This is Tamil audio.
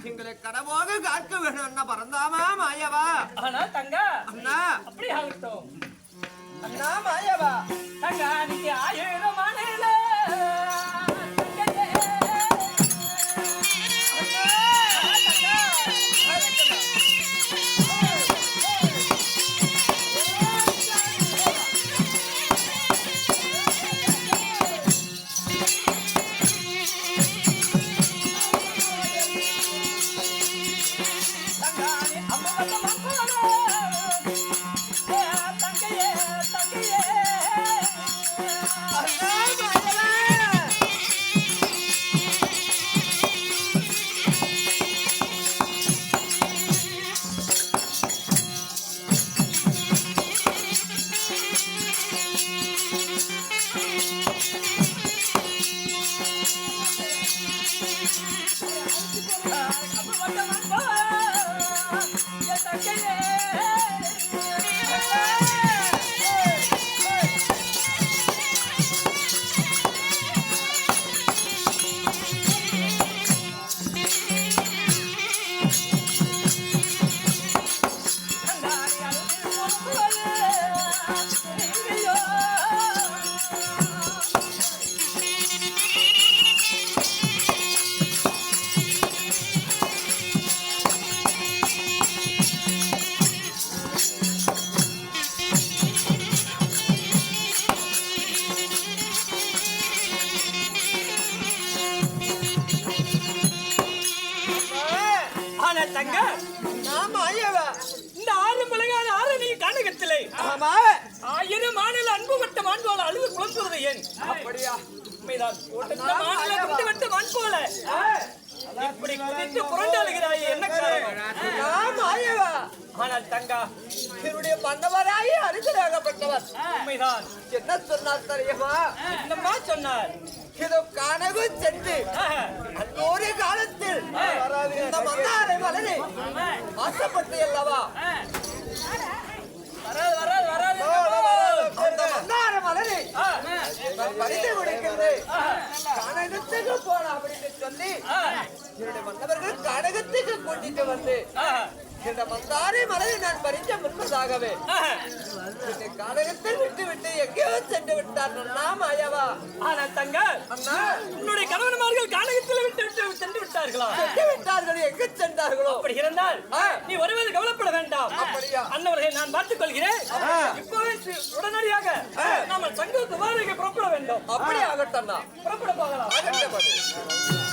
எங்களை கடமாக காக்க வேணும் அண்ணா பரந்தாமா மாயவா. ஆனா தங்க அண்ணா அப்படி ஆகட்டும். அண்ணா மாயவா தங்க நீங்க 1000 மணில தங்க இந்த 6 மலையான ஆரணி கானகத்திலே 1000 மாநில அன்பு வட்ட மாண்போல அழுது குழம்புவது ஏன்? அப்படியா? உண்மைதான். மாநில குண்டு வட்ட மாண்போல இப்படி குதித்து புரண்டு அழுகிறாயே என்ன காரணம்? ஆனால் தங்கா என்னுடைய மன்னவராய் அரிசராகப்பட்டவர் உண்மைதான். என்ன சொன்னார் தெரியுமா? என்னம்மா சொன்னார்? இதோ கானகம் சென்று ஒரு காலத்தில் இந்த மந்தாரை மலரை ஆசைப்பட்டு அல்லவா அந்த மந்தார மலரை பறித்து கொடுக்கிறது கானகத்துக்கு போன அப்படின்னு சொல்லி என்னுடைய மன்னவர்கள் கானகத்துக்கு கூட்டிட்டு வந்து இந்த மந்தாரை மலரை நான் பறிக்க முன்பதாகவே இந்த கானகத்தை விட்டு விட்டு எங்கேயோ சென்று விட்டார் நன்னா மாயவா. ஆனால் தங்க அண்ணா உன்னுடைய கணவன்மார்கள் கானகத்தில் விட்டு சென்று விட்டார்களா? சென்று விட்டார்கள். எங்கு சென்றார்களோ? அப்படி இருந்தால் நீ வருவது கவலைப்பட வேண்டாம். அப்படியா? அன்னவர்களை நான் பார்த்துக் கொள்கிறேன். இப்பவே உடனடியாக நாம சங்க துவாரகைக்கு புறப்பட வேண்டும். அப்படி ஆகட்டும். புறப்பட போகலாம்.